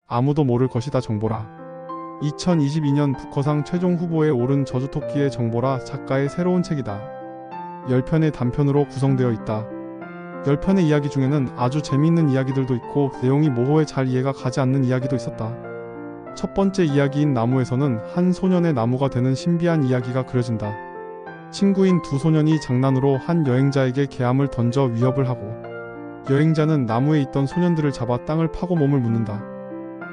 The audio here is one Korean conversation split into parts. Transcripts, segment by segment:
아무도 모를 것이다 정보라. 2022년 부커상 최종 후보에 오른 저주토끼의 정보라 작가의 새로운 책이다. 10편의 단편으로 구성되어 있다. 10편의 이야기 중에는 아주 재미있는 이야기들도 있고 내용이 모호해 잘 이해가 가지 않는 이야기도 있었다. 첫 번째 이야기인 나무에서는 한 소년의 나무가 되는 신비한 이야기가 그려진다. 친구인 두 소년이 장난으로 한 여행자에게 개암을 던져 위협을 하고 여행자는 나무에 있던 소년들을 잡아 땅을 파고 몸을 묻는다.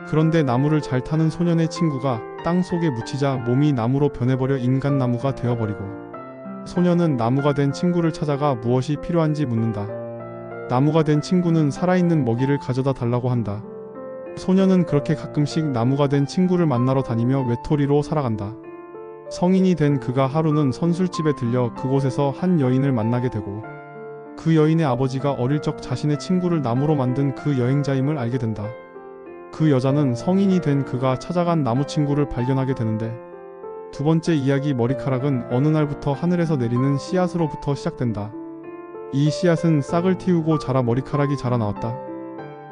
그런데 나무를 잘 타는 소년의 친구가 땅 속에 묻히자 몸이 나무로 변해버려 인간나무가 되어버리고 소년은 나무가 된 친구를 찾아가 무엇이 필요한지 묻는다. 나무가 된 친구는 살아있는 먹이를 가져다 달라고 한다. 소년은 그렇게 가끔씩 나무가 된 친구를 만나러 다니며 외톨이로 살아간다. 성인이 된 그가 하루는 선술집에 들려 그곳에서 한 여인을 만나게 되고 그 여인의 아버지가 어릴 적 자신의 친구를 나무로 만든 그 여행자임을 알게 된다. 그 여자는 성인이 된 그가 찾아간 나무 친구를 발견하게 되는데 두 번째 이야기 머리카락은 어느 날부터 하늘에서 내리는 씨앗으로부터 시작된다. 이 씨앗은 싹을 틔우고 자라 머리카락이 자라나왔다.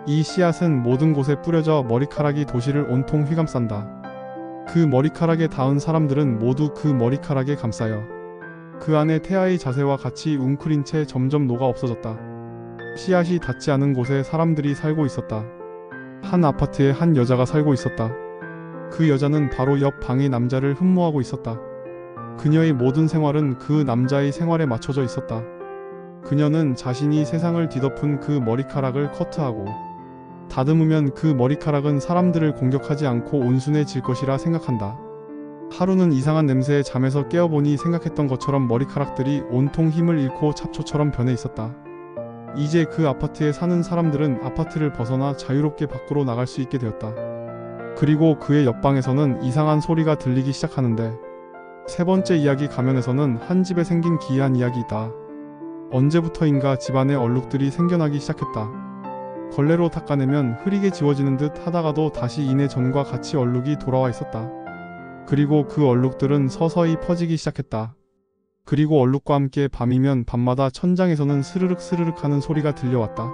이 씨앗은 모든 곳에 뿌려져 머리카락이 도시를 온통 휘감싼다. 그 머리카락에 닿은 사람들은 모두 그 머리카락에 감싸여 그 안에 태아의 자세와 같이 웅크린 채 점점 녹아 없어졌다. 씨앗이 닿지 않은 곳에 사람들이 살고 있었다. 한 아파트에 한 여자가 살고 있었다. 그 여자는 바로 옆 방의 남자를 흠모하고 있었다. 그녀의 모든 생활은 그 남자의 생활에 맞춰져 있었다. 그녀는 자신이 세상을 뒤덮은 그 머리카락을 커트하고 다듬으면 그 머리카락은 사람들을 공격하지 않고 온순해질 것이라 생각한다. 하루는 이상한 냄새에 잠에서 깨어보니 생각했던 것처럼 머리카락들이 온통 힘을 잃고 잡초처럼 변해 있었다. 이제 그 아파트에 사는 사람들은 아파트를 벗어나 자유롭게 밖으로 나갈 수 있게 되었다. 그리고 그의 옆방에서는 이상한 소리가 들리기 시작하는데 세 번째 이야기 가면에서는 한 집에 생긴 기이한 이야기이다. 언제부터인가 집안에 얼룩들이 생겨나기 시작했다. 걸레로 닦아내면 흐리게 지워지는 듯 하다가도 다시 이내 전과 같이 얼룩이 돌아와 있었다. 그리고 그 얼룩들은 서서히 퍼지기 시작했다. 그리고 얼룩과 함께 밤이면 밤마다 천장에서는 스르륵 스르륵 하는 소리가 들려왔다.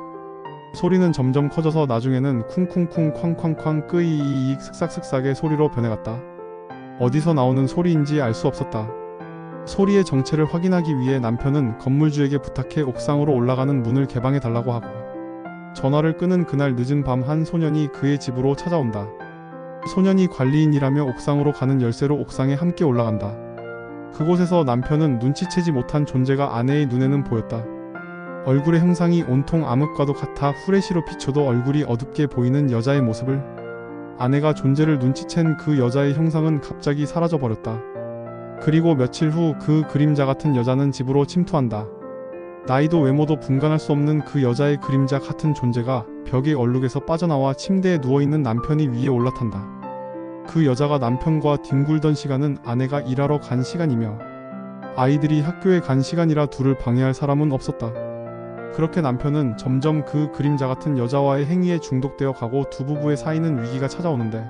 소리는 점점 커져서 나중에는 쿵쿵쿵 쾅쾅쾅 끄이이익 슥싹슥싹의 소리로 변해갔다. 어디서 나오는 소리인지 알 수 없었다. 소리의 정체를 확인하기 위해 남편은 건물주에게 부탁해 옥상으로 올라가는 문을 개방해 달라고 하고 전화를 끄는 그날 늦은 밤 한 소년이 그의 집으로 찾아온다. 소년이 관리인이라며 옥상으로 가는 열쇠로 옥상에 함께 올라간다. 그곳에서 남편은 눈치채지 못한 존재가 아내의 눈에는 보였다. 얼굴의 형상이 온통 암흑과도 같아 후레쉬로 비춰도 얼굴이 어둡게 보이는 여자의 모습을 아내가 존재를 눈치챈 그 여자의 형상은 갑자기 사라져버렸다. 그리고 며칠 후 그 그림자 같은 여자는 집으로 침투한다. 나이도 외모도 분간할 수 없는 그 여자의 그림자 같은 존재가 벽의 얼룩에서 빠져나와 침대에 누워있는 남편이 위에 올라탄다. 그 여자가 남편과 뒹굴던 시간은 아내가 일하러 간 시간이며 아이들이 학교에 간 시간이라 둘을 방해할 사람은 없었다. 그렇게 남편은 점점 그 그림자 같은 여자와의 행위에 중독되어 가고 두 부부의 사이는 위기가 찾아오는데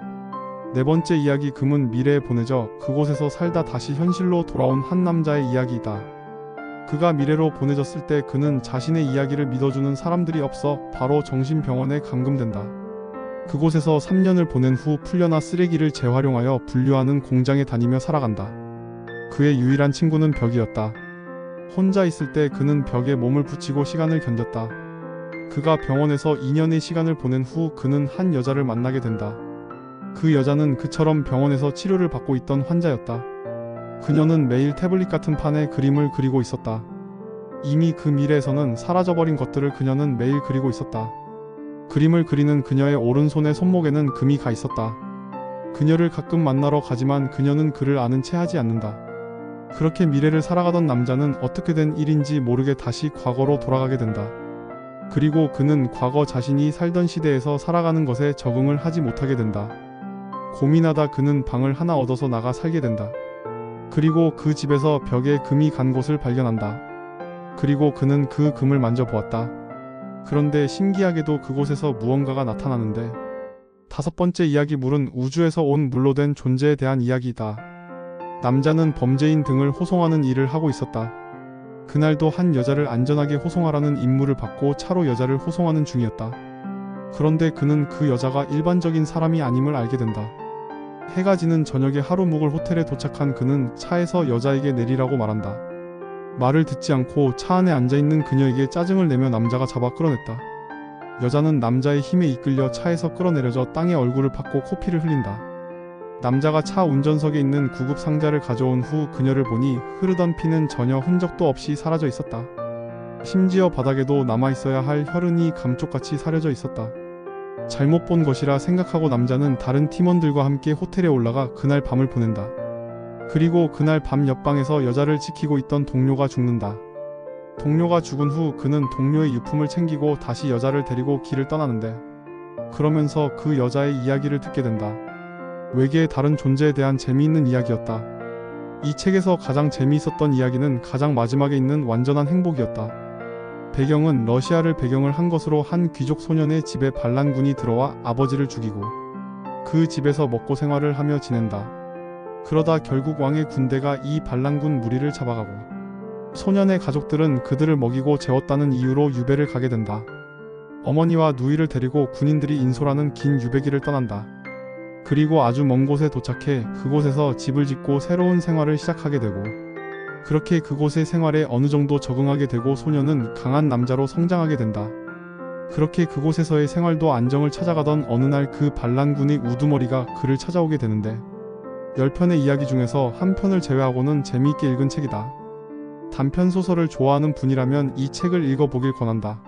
네 번째 이야기 금은 미래에 보내져 그곳에서 살다 다시 현실로 돌아온 한 남자의 이야기이다. 그가 미래로 보내졌을 때 그는 자신의 이야기를 믿어주는 사람들이 없어 바로 정신병원에 감금된다. 그곳에서 3년을 보낸 후 풀려나 쓰레기를 재활용하여 분류하는 공장에 다니며 살아간다. 그의 유일한 친구는 벽이었다. 혼자 있을 때 그는 벽에 몸을 붙이고 시간을 견뎠다. 그가 병원에서 2년의 시간을 보낸 후 그는 한 여자를 만나게 된다. 그 여자는 그처럼 병원에서 치료를 받고 있던 환자였다. 그녀는 매일 태블릿 같은 판에 그림을 그리고 있었다. 이미 그 미래에서는 사라져버린 것들을 그녀는 매일 그리고 있었다. 그림을 그리는 그녀의 오른손의 손목에는 금이 가 있었다. 그녀를 가끔 만나러 가지만 그녀는 그를 아는 채 하지 않는다. 그렇게 미래를 살아가던 남자는 어떻게 된 일인지 모르게 다시 과거로 돌아가게 된다. 그리고 그는 과거 자신이 살던 시대에서 살아가는 것에 적응을 하지 못하게 된다. 고민하다 그는 방을 하나 얻어서 나가 살게 된다. 그리고 그 집에서 벽에 금이 간 곳을 발견한다. 그리고 그는 그 금을 만져보았다. 그런데 신기하게도 그곳에서 무언가가 나타나는데 다섯 번째 이야기 물은 우주에서 온 물로 된 존재에 대한 이야기이다. 남자는 범죄인 등을 호송하는 일을 하고 있었다. 그날도 한 여자를 안전하게 호송하라는 임무를 받고 차로 여자를 호송하는 중이었다. 그런데 그는 그 여자가 일반적인 사람이 아님을 알게 된다. 해가 지는 저녁에 하루 묵을 호텔에 도착한 그는 차에서 여자에게 내리라고 말한다. 말을 듣지 않고 차 안에 앉아있는 그녀에게 짜증을 내며 남자가 잡아 끌어냈다. 여자는 남자의 힘에 이끌려 차에서 끌어내려져 땅에 얼굴을 팍고 코피를 흘린다. 남자가 차 운전석에 있는 구급 상자를 가져온 후 그녀를 보니 흐르던 피는 전혀 흔적도 없이 사라져 있었다. 심지어 바닥에도 남아있어야 할 혈흔이 감쪽같이 사려져 있었다. 잘못 본 것이라 생각하고 남자는 다른 팀원들과 함께 호텔에 올라가 그날 밤을 보낸다. 그리고 그날 밤 옆방에서 여자를 지키고 있던 동료가 죽는다. 동료가 죽은 후 그는 동료의 유품을 챙기고 다시 여자를 데리고 길을 떠나는데, 그러면서 그 여자의 이야기를 듣게 된다. 외계의 다른 존재에 대한 재미있는 이야기였다. 이 책에서 가장 재미있었던 이야기는 가장 마지막에 있는 완전한 행복이었다. 배경은 러시아를 배경을 한 것으로 한 귀족 소년의 집에 반란군이 들어와 아버지를 죽이고 그 집에서 먹고 생활을 하며 지낸다. 그러다 결국 왕의 군대가 이 반란군 무리를 잡아가고 소년의 가족들은 그들을 먹이고 재웠다는 이유로 유배를 가게 된다. 어머니와 누이를 데리고 군인들이 인솔하는 긴 유배길을 떠난다. 그리고 아주 먼 곳에 도착해 그곳에서 집을 짓고 새로운 생활을 시작하게 되고, 그렇게 그곳의 생활에 어느 정도 적응하게 되고 소년은 강한 남자로 성장하게 된다. 그렇게 그곳에서의 생활도 안정을 찾아가던 어느 날 그 반란군의 우두머리가 그를 찾아오게 되는데, 10편의 이야기 중에서 한 편을 제외하고는 재미있게 읽은 책이다. 단편 소설을 좋아하는 분이라면 이 책을 읽어보길 권한다.